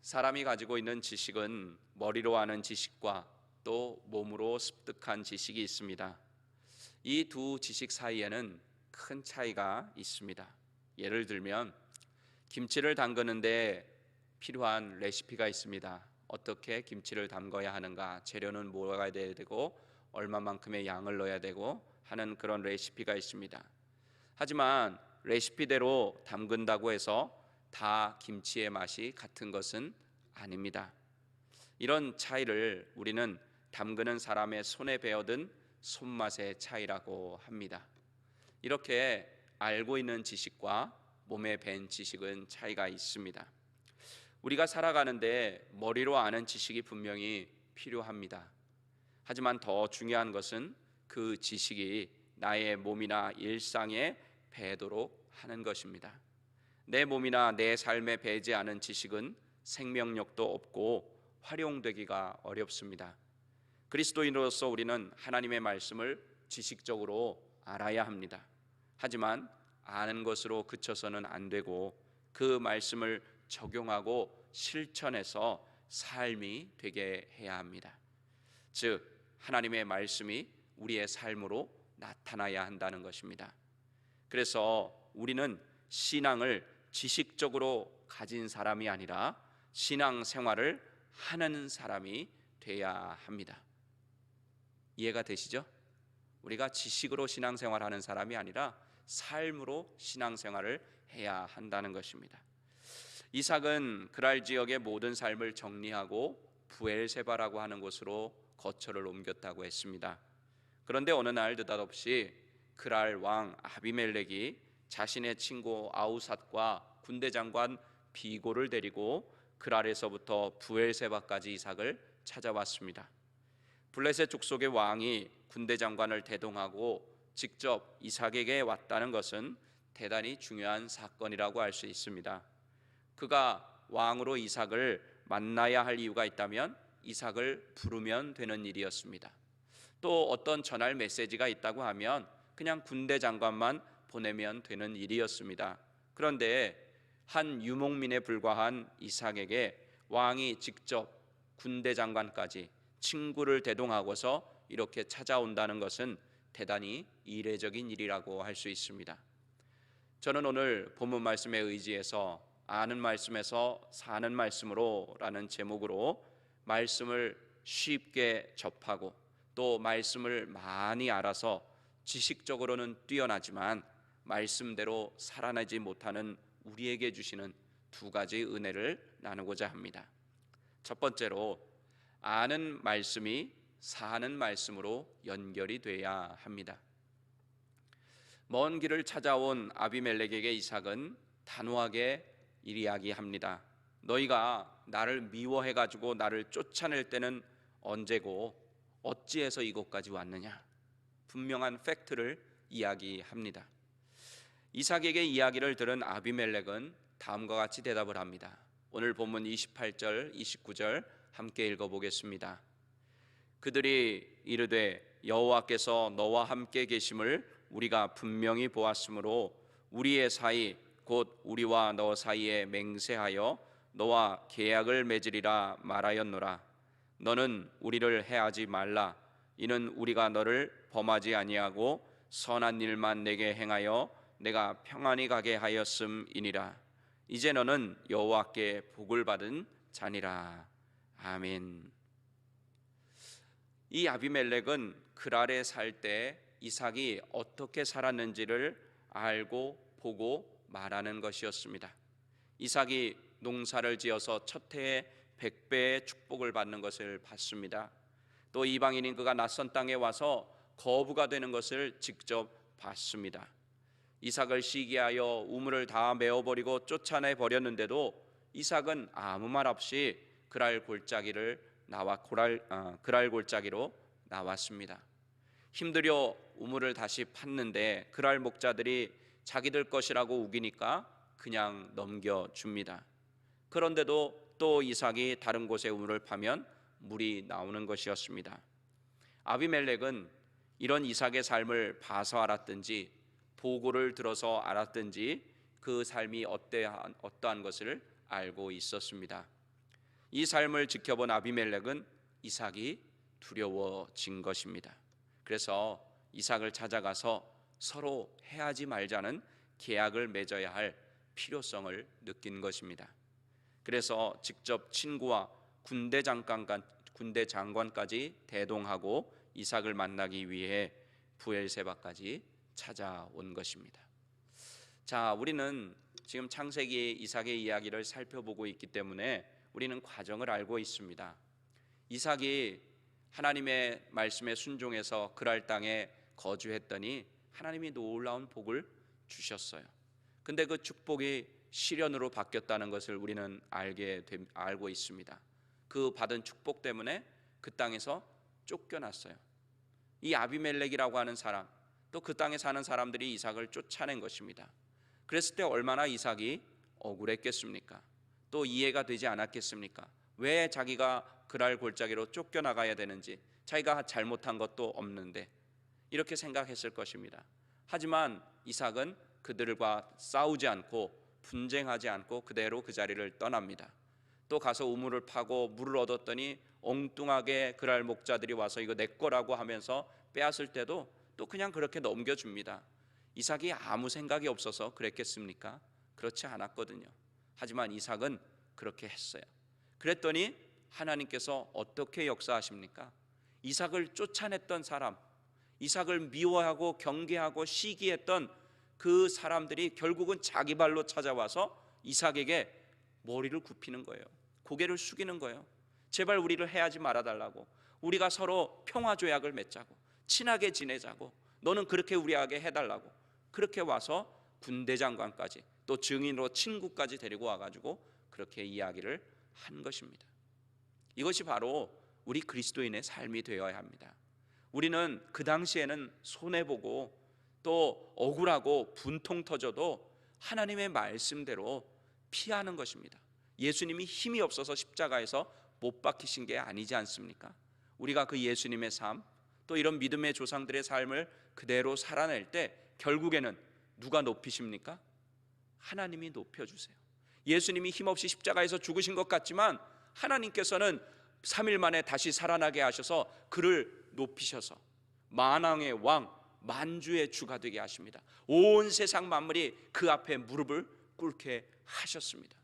사람이 가지고 있는 지식은 머리로 아는 지식과 또 몸으로 습득한 지식이 있습니다. 이 두 지식 사이에는 큰 차이가 있습니다. 예를 들면 김치를 담그는데 필요한 레시피가 있습니다. 어떻게 김치를 담궈야 하는가, 재료는 뭐가 돼야 되고 얼마만큼의 양을 넣어야 되고 하는 그런 레시피가 있습니다. 하지만 레시피대로 담근다고 해서 다 김치의 맛이 같은 것은 아닙니다. 이런 차이를 우리는 담그는 사람의 손에 배어든 손맛의 차이라고 합니다. 이렇게 알고 있는 지식과 몸에 밴 지식은 차이가 있습니다. 우리가 살아가는데 머리로 아는 지식이 분명히 필요합니다. 하지만 더 중요한 것은 그 지식이 나의 몸이나 일상에 배도록 하는 것입니다. 내 몸이나 내 삶에 배지 않은 지식은 생명력도 없고 활용되기가 어렵습니다. 그리스도인으로서 우리는 하나님의 말씀을 지식적으로 알아야 합니다. 하지만 아는 것으로 그쳐서는 안 되고 그 말씀을 적용하고 실천해서 삶이 되게 해야 합니다. 즉 하나님의 말씀이 우리의 삶으로 나타나야 한다는 것입니다. 그래서 우리는 신앙을 지식적으로 가진 사람이 아니라 신앙생활을 하는 사람이 돼야 합니다. 이해가 되시죠? 우리가 지식으로 신앙생활하는 사람이 아니라 삶으로 신앙생활을 해야 한다는 것입니다. 이삭은 그랄 지역의 모든 삶을 정리하고 부엘세바라고 하는 곳으로 거처를 옮겼다고 했습니다. 그런데 어느 날 느닷없이 그랄 왕 아비멜렉이 자신의 친구 아우삿과 군대 장관 비고를 데리고 그랄에서부터 부엘세바까지 이삭을 찾아왔습니다. 블레셋 족속의 왕이 군대 장관을 대동하고 직접 이삭에게 왔다는 것은 대단히 중요한 사건이라고 할 수 있습니다. 그가 왕으로 이삭을 만나야 할 이유가 있다면 이삭을 부르면 되는 일이었습니다. 또 어떤 전할 메시지가 있다고 하면 그냥 군대 장관만 보내면 되는 일이었습니다. 그런데 한 유목민에 불과한 이삭에게 왕이 직접 군대 장관까지 친구를 대동하고서 이렇게 찾아온다는 것은 대단히 이례적인 일이라고 할 수 있습니다. 저는 오늘 본문 말씀에 의지해서 아는 말씀에서 사는 말씀으로 라는 제목으로 말씀을 쉽게 접하고 또 말씀을 많이 알아서 지식적으로는 뛰어나지만 말씀대로 살아내지 못하는 우리에게 주시는 두 가지 은혜를 나누고자 합니다. 첫 번째로 아는 말씀이 사는 말씀으로 연결이 돼야 합니다. 먼 길을 찾아온 아비멜렉에게 이삭은 단호하게 이야기합니다. 너희가 나를 미워해가지고 나를 쫓아낼 때는 언제고 어찌해서 이곳까지 왔느냐? 분명한 팩트를 이야기합니다. 이삭에게 이야기를 들은 아비멜렉은 다음과 같이 대답을 합니다. 오늘 본문 28절, 29절 함께 읽어보겠습니다. 그들이 이르되 여호와께서 너와 함께 계심을 우리가 분명히 보았으므로 우리의 사이 곧 우리와 너 사이에 맹세하여 너와 계약을 맺으리라 말하였노라. 너는 우리를 해하지 말라. 이는 우리가 너를 범하지 아니하고 선한 일만 내게 행하여 내가 평안히 가게 하였음이니라. 이제 너는 여호와께 복을 받은 자니라. 아멘. 이 아비멜렉은 그랄에 살 때 이삭이 어떻게 살았는지를 알고 보고 말하는 것이었습니다. 이삭이 농사를 지어서 첫 해에 100배의 축복을 받는 것을 봤습니다. 또 이방인인 그가 낯선 땅에 와서 거부가 되는 것을 직접 봤습니다. 이삭을 시기하여 우물을 다 메어버리고 쫓아내 버렸는데도 이삭은 아무 말 없이 그랄 골짜기로 나왔습니다. 힘들여 우물을 다시 팠는데 그랄 목자들이 자기들 것이라고 우기니까 그냥 넘겨줍니다. 그런데도 또 이삭이 다른 곳에 우물을 파면 물이 나오는 것이었습니다. 아비멜렉은 이런 이삭의 삶을 봐서 알았든지 보고를 들어서 알았든지 그 삶이 어떠한 것을 알고 있었습니다. 이 삶을 지켜본 아비멜렉은 이삭이 두려워진 것입니다. 그래서 이삭을 찾아가서 서로 해하지 말자는 계약을 맺어야 할 필요성을 느낀 것입니다. 그래서 직접 친구와 군대 장관까지 대동하고 이삭을 만나기 위해 브엘세바까지 찾아온 것입니다. 자, 우리는 지금 창세기 이삭의 이야기를 살펴보고 있기 때문에 우리는 과정을 알고 있습니다. 이삭이 하나님의 말씀에 순종해서 그랄 땅에 거주했더니 하나님이 놀라운 복을 주셨어요. 근데 그 축복이 시련으로 바뀌었다는 것을 우리는 알고 있습니다. 그 받은 축복 때문에 그 땅에서 쫓겨났어요. 이 아비멜렉이라고 하는 사람, 또 그 땅에 사는 사람들이 이삭을 쫓아낸 것입니다. 그랬을 때 얼마나 이삭이 억울했겠습니까? 또 이해가 되지 않았겠습니까? 왜 자기가 그랄 골짜기로 쫓겨나가야 되는지, 자기가 잘못한 것도 없는데 이렇게 생각했을 것입니다. 하지만 이삭은 그들과 싸우지 않고 분쟁하지 않고 그대로 그 자리를 떠납니다. 또 가서 우물을 파고 물을 얻었더니 엉뚱하게 그랄 목자들이 와서 이거 내 거라고 하면서 빼앗을 때도 또 그냥 그렇게 넘겨줍니다. 이삭이 아무 생각이 없어서 그랬겠습니까? 그렇지 않았거든요. 하지만 이삭은 그렇게 했어요. 그랬더니 하나님께서 어떻게 역사하십니까? 이삭을 쫓아냈던 사람, 이삭을 미워하고 경계하고 시기했던 그 사람들이 결국은 자기 발로 찾아와서 이삭에게 머리를 굽히는 거예요. 고개를 숙이는 거예요. 제발 우리를 해하지 말아달라고, 우리가 서로 평화조약을 맺자고, 친하게 지내자고, 너는 그렇게 우리에게 해달라고, 그렇게 와서 군대 장관까지 또 증인으로 친구까지 데리고 와가지고 그렇게 이야기를 한 것입니다. 이것이 바로 우리 그리스도인의 삶이 되어야 합니다. 우리는 그 당시에는 손해보고 또 억울하고 분통 터져도 하나님의 말씀대로 피하는 것입니다. 예수님이 힘이 없어서 십자가에서 못 박히신 게 아니지 않습니까? 우리가 그 예수님의 삶, 또 이런 믿음의 조상들의 삶을 그대로 살아낼 때 결국에는 누가 높이십니까? 하나님이 높여주세요. 예수님이 힘없이 십자가에서 죽으신 것 같지만 하나님께서는 3일 만에 다시 살아나게 하셔서 그를 높이셔서 만왕의 왕, 만주의 주가 되게 하십니다. 온 세상 만물이 그 앞에 무릎을 꿇게 하셨습니다.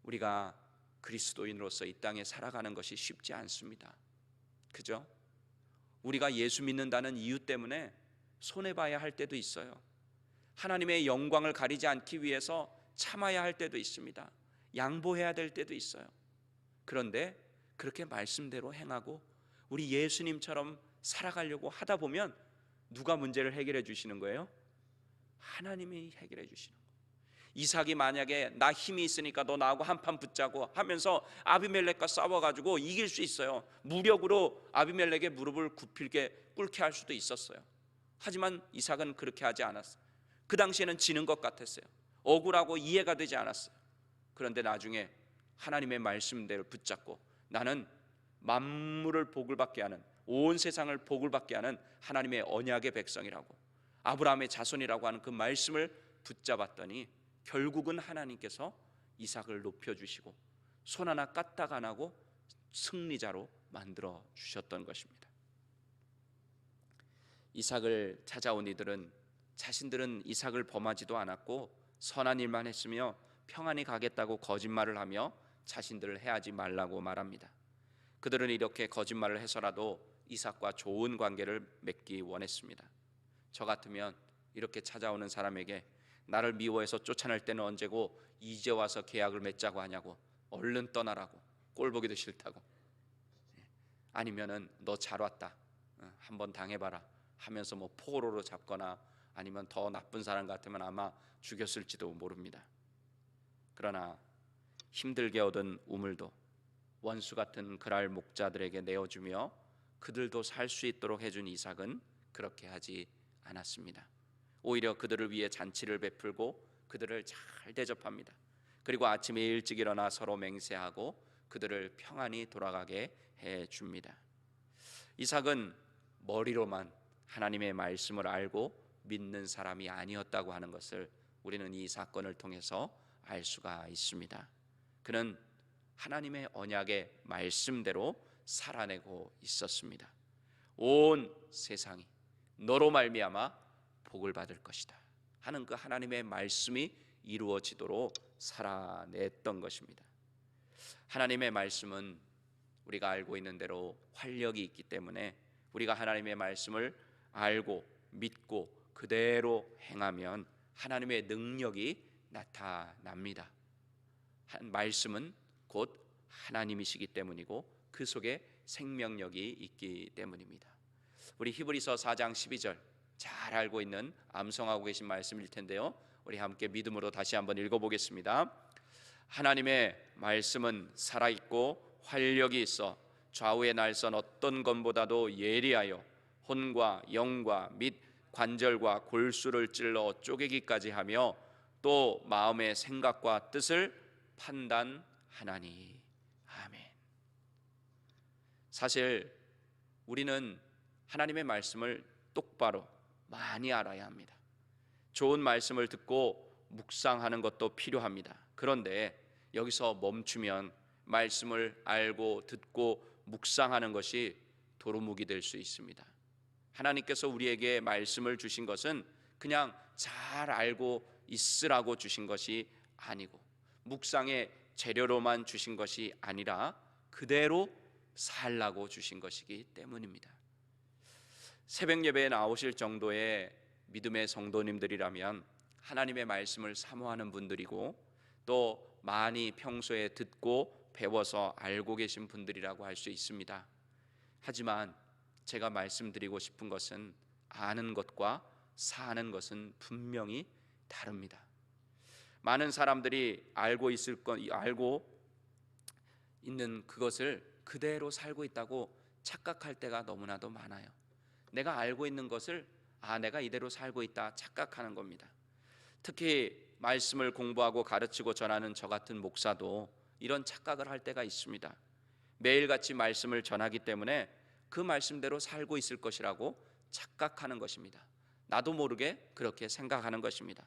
우리가 그리스도인으로서 이 땅에 살아가는 것이 쉽지 않습니다. 그죠? 우리가 예수 믿는다는 이유 때문에 손해봐야 할 때도 있어요. 하나님의 영광을 가리지 않기 위해서 참아야 할 때도 있습니다. 양보해야 될 때도 있어요. 그런데 그렇게 말씀대로 행하고 우리 예수님처럼 살아가려고 하다 보면 누가 문제를 해결해 주시는 거예요? 하나님이 해결해 주시는 거예요. 이삭이 만약에 나 힘이 있으니까 너 나하고 한판 붙자고 하면서 아비멜렉과 싸워가지고 이길 수 있어요. 무력으로 아비멜렉의 무릎을 꿇게 할 수도 있었어요. 하지만 이삭은 그렇게 하지 않았어요. 그 당시에는 지는 것 같았어요. 억울하고 이해가 되지 않았어요. 그런데 나중에 하나님의 말씀대로 붙잡고 나는 만물을 복을 받게 하는, 온 세상을 복을 받게 하는 하나님의 언약의 백성이라고, 아브라함의 자손이라고 하는 그 말씀을 붙잡았더니 결국은 하나님께서 이삭을 높여주시고 손 하나 까딱 안 하고 승리자로 만들어 주셨던 것입니다. 이삭을 찾아온 이들은 자신들은 이삭을 범하지도 않았고 선한 일만 했으며 평안히 가겠다고 거짓말을 하며 자신들을 해하지 말라고 말합니다. 그들은 이렇게 거짓말을 해서라도 이삭과 좋은 관계를 맺기 원했습니다. 저 같으면 이렇게 찾아오는 사람에게 나를 미워해서 쫓아낼 때는 언제고 이제 와서 계약을 맺자고 하냐고, 얼른 떠나라고, 꼴보기도 싫다고, 아니면은 너 잘 왔다, 한번 당해봐라 하면서 뭐 포로로 잡거나 아니면 더 나쁜 사람 같으면 아마 죽였을지도 모릅니다. 그러나 힘들게 얻은 우물도 원수 같은 그랄 목자들에게 내어주며 그들도 살 수 있도록 해준 이삭은 그렇게 하지 않았습니다. 오히려 그들을 위해 잔치를 베풀고 그들을 잘 대접합니다. 그리고 아침에 일찍 일어나 서로 맹세하고 그들을 평안히 돌아가게 해줍니다. 이삭은 머리로만 하나님의 말씀을 알고 믿는 사람이 아니었다고 하는 것을 우리는 이 사건을 통해서 알 수가 있습니다. 그는 하나님의 언약의 말씀대로 살아내고 있었습니다. 온 세상이 너로 말미암아 복을 받을 것이다 하는 그 하나님의 말씀이 이루어지도록 살아냈던 것입니다. 하나님의 말씀은 우리가 알고 있는 대로 활력이 있기 때문에 우리가 하나님의 말씀을 알고 믿고 그대로 행하면 하나님의 능력이 나타납니다. 말씀은 곧 하나님이시기 때문이고 그 속에 생명력이 있기 때문입니다. 우리 히브리서 4장 12절 잘 알고 있는 암송하고 계신 말씀일 텐데요, 우리 함께 믿음으로 다시 한번 읽어보겠습니다. 하나님의 말씀은 살아있고 활력이 있어 좌우의 날선 어떤 것보다도 예리하여 혼과 영과 및 관절과 골수를 찔러 쪼개기까지 하며 또 마음의 생각과 뜻을 판단하나니. 아멘. 사실 우리는 하나님의 말씀을 똑바로 많이 알아야 합니다. 좋은 말씀을 듣고 묵상하는 것도 필요합니다. 그런데 여기서 멈추면 말씀을 알고 듣고 묵상하는 것이 도루묵이 될 수 있습니다. 하나님께서 우리에게 말씀을 주신 것은 그냥 잘 알고 있으라고 주신 것이 아니고 묵상의 재료로만 주신 것이 아니라 그대로 살라고 주신 것이기 때문입니다. 새벽 예배에 나오실 정도의 믿음의 성도님들이라면 하나님의 말씀을 사모하는 분들이고 또 많이 평소에 듣고 배워서 알고 계신 분들이라고 할 수 있습니다. 하지만 제가 말씀드리고 싶은 것은 아는 것과 사는 것은 분명히 다릅니다. 많은 사람들이 알고 있는 그것을 그대로 살고 있다고 착각할 때가 너무나도 많아요. 내가 알고 있는 것을 내가 이대로 살고 있다 착각하는 겁니다. 특히 말씀을 공부하고 가르치고 전하는 저 같은 목사도 이런 착각을 할 때가 있습니다. 매일같이 말씀을 전하기 때문에 그 말씀대로 살고 있을 것이라고 착각하는 것입니다. 나도 모르게 그렇게 생각하는 것입니다.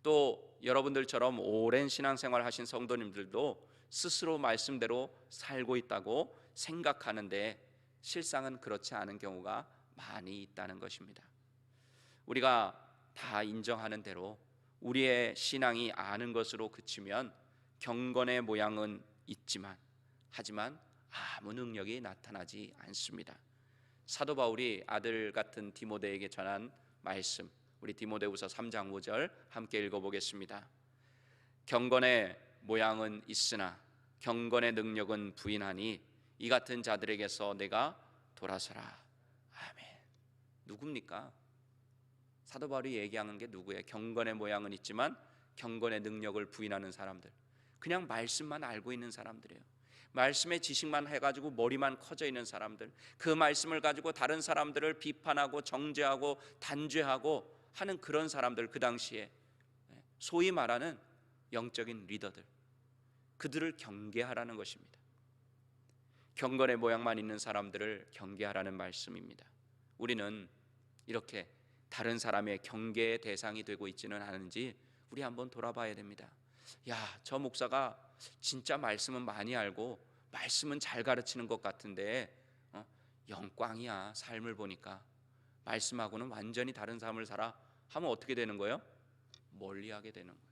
또 여러분들처럼 오랜 신앙생활 하신 성도님들도 스스로 말씀대로 살고 있다고 생각하는데 실상은 그렇지 않은 경우가 많이 있다는 것입니다. 우리가 다 인정하는 대로 우리의 신앙이 아는 것으로 그치면 경건의 모양은 있지만 하지만 아무 능력이 나타나지 않습니다. 사도 바울이 아들 같은 디모데에게 전한 말씀, 우리 디모데후서 3장 5절 함께 읽어보겠습니다. 경건의 모양은 있으나 경건의 능력은 부인하니 이 같은 자들에게서 내가 돌아서라. 아멘. 누굽니까? 사도 바울이 얘기하는 게 누구예요? 경건의 모양은 있지만 경건의 능력을 부인하는 사람들, 그냥 말씀만 알고 있는 사람들이에요. 말씀의 지식만 해가지고 머리만 커져 있는 사람들, 그 말씀을 가지고 다른 사람들을 비판하고 정죄하고 단죄하고 하는 그런 사람들, 그 당시에 소위 말하는 영적인 리더들, 그들을 경계하라는 것입니다. 경건의 모양만 있는 사람들을 경계하라는 말씀입니다. 우리는 이렇게 다른 사람의 경계의 대상이 되고 있지는 않은지 우리 한번 돌아봐야 됩니다. 저 목사가 진짜 말씀은 많이 알고 말씀은 잘 가르치는 것 같은데 영광이야. 삶을 보니까 말씀하고는 완전히 다른 삶을 살아 하면 어떻게 되는 거예요? 멀리하게 되는 거예요.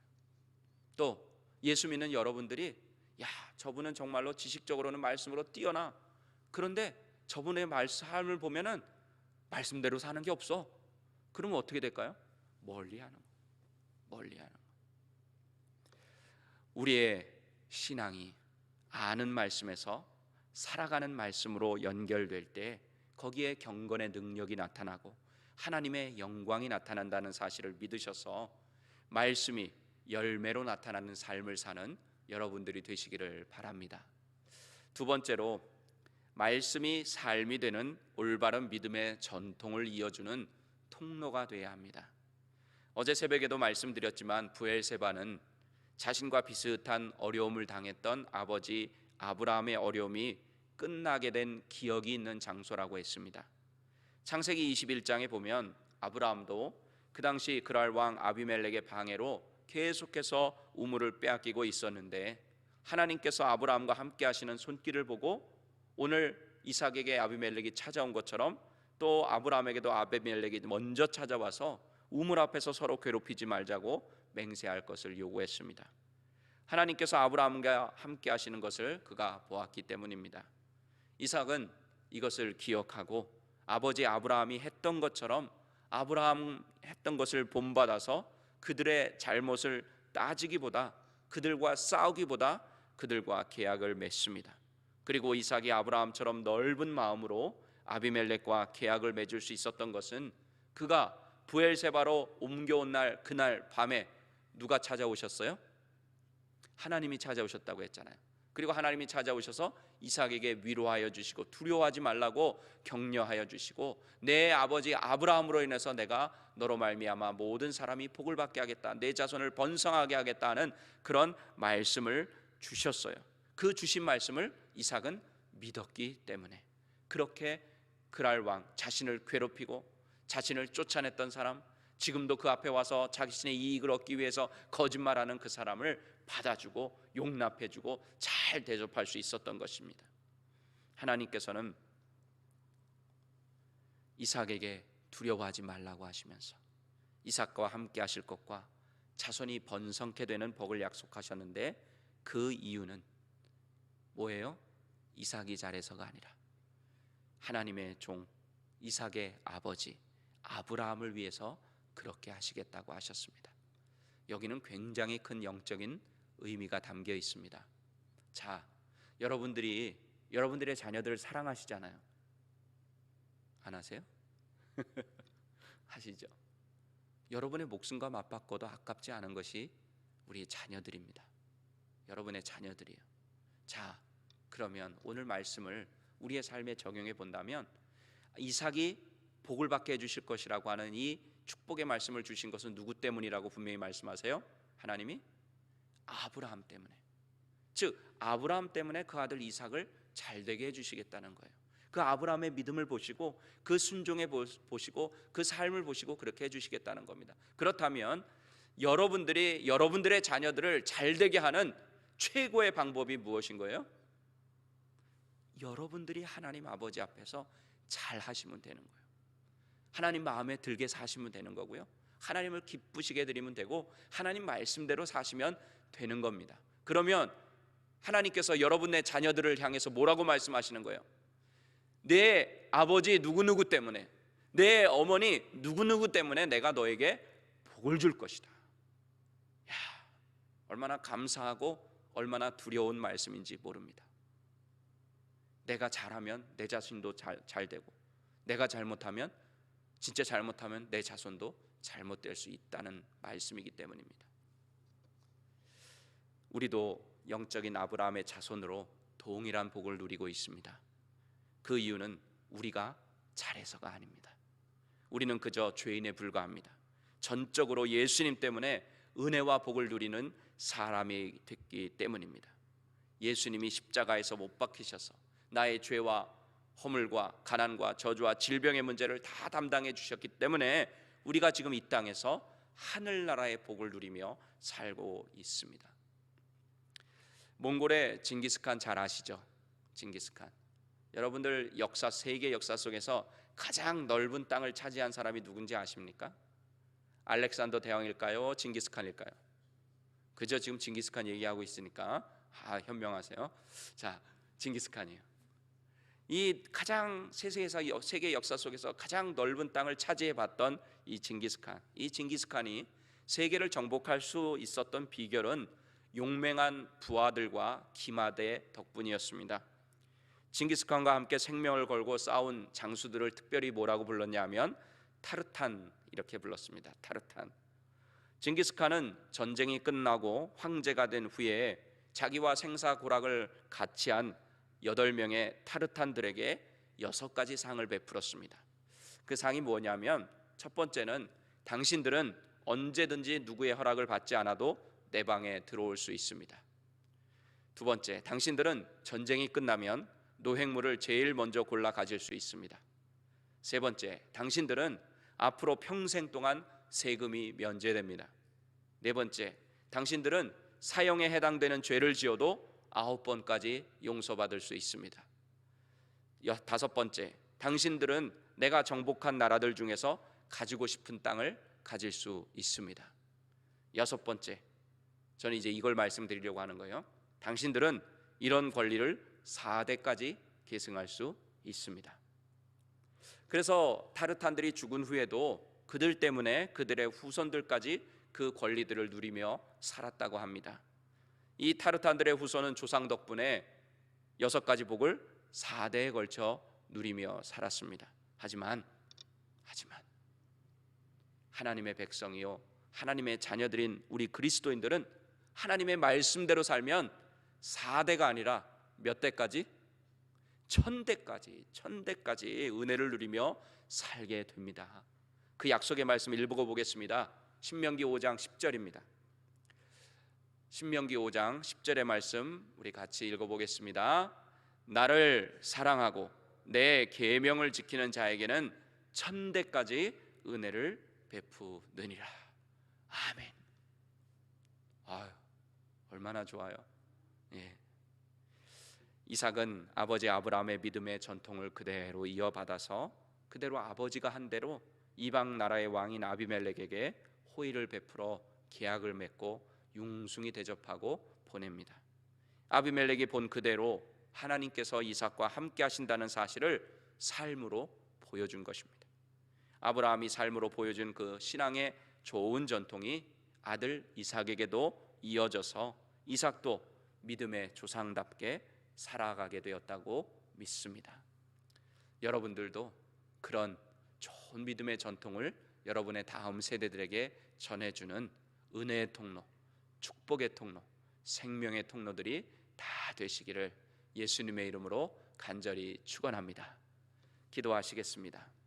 또 예수 믿는 여러분들이 저분은 정말로 지식적으로는 말씀으로 뛰어나, 그런데 저분의 삶을 보면은 말씀대로 사는 게 없어. 그러면 어떻게 될까요? 멀리하는 거예요. 멀리하는 거예요. 우리의 신앙이 아는 말씀에서 살아가는 말씀으로 연결될 때 거기에 경건의 능력이 나타나고 하나님의 영광이 나타난다는 사실을 믿으셔서 말씀이 열매로 나타나는 삶을 사는 여러분들이 되시기를 바랍니다. 두 번째로, 말씀이 삶이 되는 올바른 믿음의 전통을 이어주는 통로가 되어야 합니다. 어제 새벽에도 말씀드렸지만 브엘세바는 자신과 비슷한 어려움을 당했던 아버지 아브라함의 어려움이 끝나게 된 기억이 있는 장소라고 했습니다. 창세기 21장에 보면 아브라함도 그 당시 그랄 왕 아비멜렉의 방해로 계속해서 우물을 빼앗기고 있었는데 하나님께서 아브라함과 함께 하시는 손길을 보고 오늘 이삭에게 아비멜렉이 찾아온 것처럼 또 아브라함에게도 아비멜렉이 먼저 찾아와서 우물 앞에서 서로 괴롭히지 말자고 맹세할 것을 요구했습니다. 하나님께서 아브라함과 함께 하시는 것을 그가 보았기 때문입니다. 이삭은 이것을 기억하고 아버지 아브라함이 했던 것처럼 아브라함 했던 것을 본받아서 그들의 잘못을 따지기보다, 그들과 싸우기보다 그들과 계약을 맺습니다. 그리고 이삭이 아브라함처럼 넓은 마음으로 아비멜렉과 계약을 맺을 수 있었던 것은 그가 브엘세바로 옮겨온 날 그날 밤에 누가 찾아오셨어요? 하나님이 찾아오셨다고 했잖아요. 그리고 하나님이 찾아오셔서 이삭에게 위로하여 주시고 두려워하지 말라고 격려하여 주시고 내 아버지 아브라함으로 인해서 내가 너로 말미암아 모든 사람이 복을 받게 하겠다, 내 자손을 번성하게 하겠다는 그런 말씀을 주셨어요. 그 주신 말씀을 이삭은 믿었기 때문에 그렇게 그랄 왕, 자신을 괴롭히고 자신을 쫓아냈던 사람, 지금도 그 앞에 와서 자신의 이익을 얻기 위해서 거짓말하는 그 사람을 받아주고 용납해주고 잘 대접할 수 있었던 것입니다. 하나님께서는 이삭에게 두려워하지 말라고 하시면서 이삭과 함께 하실 것과 자손이 번성케 되는 복을 약속하셨는데 그 이유는 뭐예요? 이삭이 잘해서가 아니라 하나님의 종 이삭의 아버지 아브라함을 위해서 그렇게 하시겠다고 하셨습니다. 여기는 굉장히 큰 영적인 의미가 담겨 있습니다. 자, 여러분들이 여러분들의 자녀들을 사랑하시잖아요. 안 하세요? 하시죠. 여러분의 목숨과 맞바꿔도 아깝지 않은 것이 우리 자녀들입니다. 여러분의 자녀들이에요. 자, 그러면 오늘 말씀을 우리의 삶에 적용해 본다면 이삭이 복을 받게 해주실 것이라고 하는 이 축복의 말씀을 주신 것은 누구 때문이라고 분명히 말씀하세요? 하나님이 아브라함 때문에, 즉 아브라함 때문에 그 아들 이삭을 잘되게 해주시겠다는 거예요. 그 아브라함의 믿음을 보시고 그 순종에 보시고 그 삶을 보시고 그렇게 해주시겠다는 겁니다. 그렇다면 여러분들이 여러분들의 자녀들을 잘되게 하는 최고의 방법이 무엇인 거예요? 여러분들이 하나님 아버지 앞에서 잘 하시면 되는 거예요. 하나님 마음에 들게 사시면 되는 거고요. 하나님을 기쁘시게 드리면 되고 하나님 말씀대로 사시면 되는 겁니다. 그러면 하나님께서 여러분의 자녀들을 향해서 뭐라고 말씀하시는 거예요? 내 아버지 누구누구 때문에, 내 어머니 누구누구 때문에 내가 너에게 복을 줄 것이다. 야, 얼마나 감사하고 얼마나 두려운 말씀인지 모릅니다. 내가 잘하면 내 자신도 잘 되고 내가 잘못하면, 진짜 잘못하면 내 자손도 잘못될 수 있다는 말씀이기 때문입니다. 우리도 영적인 아브라함의 자손으로 동일한 복을 누리고 있습니다. 그 이유는 우리가 잘해서가 아닙니다. 우리는 그저 죄인에 불과합니다. 전적으로 예수님 때문에 은혜와 복을 누리는 사람이 됐기 때문입니다. 예수님이 십자가에서 못 박히셔서 나의 죄와 허물과 가난과 저주와 질병의 문제를 다 담당해 주셨기 때문에 우리가 지금 이 땅에서 하늘나라의 복을 누리며 살고 있습니다. 몽골의 징기스칸 잘 아시죠? 징기스칸. 여러분들 역사, 세계 역사 속에서 가장 넓은 땅을 차지한 사람이 누군지 아십니까? 알렉산더 대왕일까요? 징기스칸일까요? 그저 지금 징기스칸 얘기하고 있으니까 현명하세요. 자, 징기스칸이에요. 이 가장 세계 역사 속에서 가장 넓은 땅을 차지해봤던 이 징기스칸이 세계를 정복할 수 있었던 비결은 용맹한 부하들과 기마대 덕분이었습니다. 징기스칸과 함께 생명을 걸고 싸운 장수들을 특별히 뭐라고 불렀냐면 타르탄, 이렇게 불렀습니다. 타르탄. 징기스칸은 전쟁이 끝나고 황제가 된 후에 자기와 생사고락을 같이 한 8명의 타르탄들에게 6가지 상을 베풀었습니다. 그 상이 뭐냐면, 첫 번째는 당신들은 언제든지 누구의 허락을 받지 않아도 내 방에 들어올 수 있습니다. 두 번째, 당신들은 전쟁이 끝나면 노획물을 제일 먼저 골라 가질 수 있습니다. 세 번째, 당신들은 앞으로 평생 동안 세금이 면제됩니다. 네 번째, 당신들은 사형에 해당되는 죄를 지어도 9번까지 용서받을 수 있습니다. 5번째, 당신들은 내가 정복한 나라들 중에서 가지고 싶은 땅을 가질 수 있습니다. 6번째, 저는 이제 이걸 말씀드리려고 하는 거예요. 당신들은 이런 권리를 4대까지 계승할 수 있습니다. 그래서 타르탄들이 죽은 후에도 그들 때문에 그들의 후손들까지 그 권리들을 누리며 살았다고 합니다. 이 타르탄들의 후손은 조상 덕분에 6가지 복을 4대에 걸쳐 누리며 살았습니다. 하지만 하나님의 백성이요 하나님의 자녀들인 우리 그리스도인들은 하나님의 말씀대로 살면 4대가 아니라 몇 대까지? 1000대까지 은혜를 누리며 살게 됩니다. 그 약속의 말씀을 읽어 보겠습니다. 신명기 5장 10절입니다. 신명기 5장 10절의 말씀 우리 같이 읽어 보겠습니다. 나를 사랑하고 내 계명을 지키는 자에게는 1000대까지 은혜를 베푸느니라. 아멘. 아유, 얼마나 좋아요. 예. 이삭은 아버지 아브라함의 믿음의 전통을 그대로 이어받아서 그대로 아버지가 한 대로 이방 나라의 왕인 아비멜렉에게 호의를 베풀어 계약을 맺고 융숭이 대접하고 보냅니다. 아비멜렉이 본 그대로 하나님께서 이삭과 함께 하신다는 사실을 삶으로 보여준 것입니다. 아브라함이 삶으로 보여준 그 신앙의 좋은 전통이 아들 이삭에게도 이어져서 이삭도 믿음의 조상답게 살아가게 되었다고 믿습니다. 여러분들도 그런 좋은 믿음의 전통을 여러분의 다음 세대들에게 전해주는 은혜의 통로, 축복의 통로, 생명의 통로들이 다 되시기를 예수님의 이름으로 간절히 축원합니다. 기도하시겠습니다.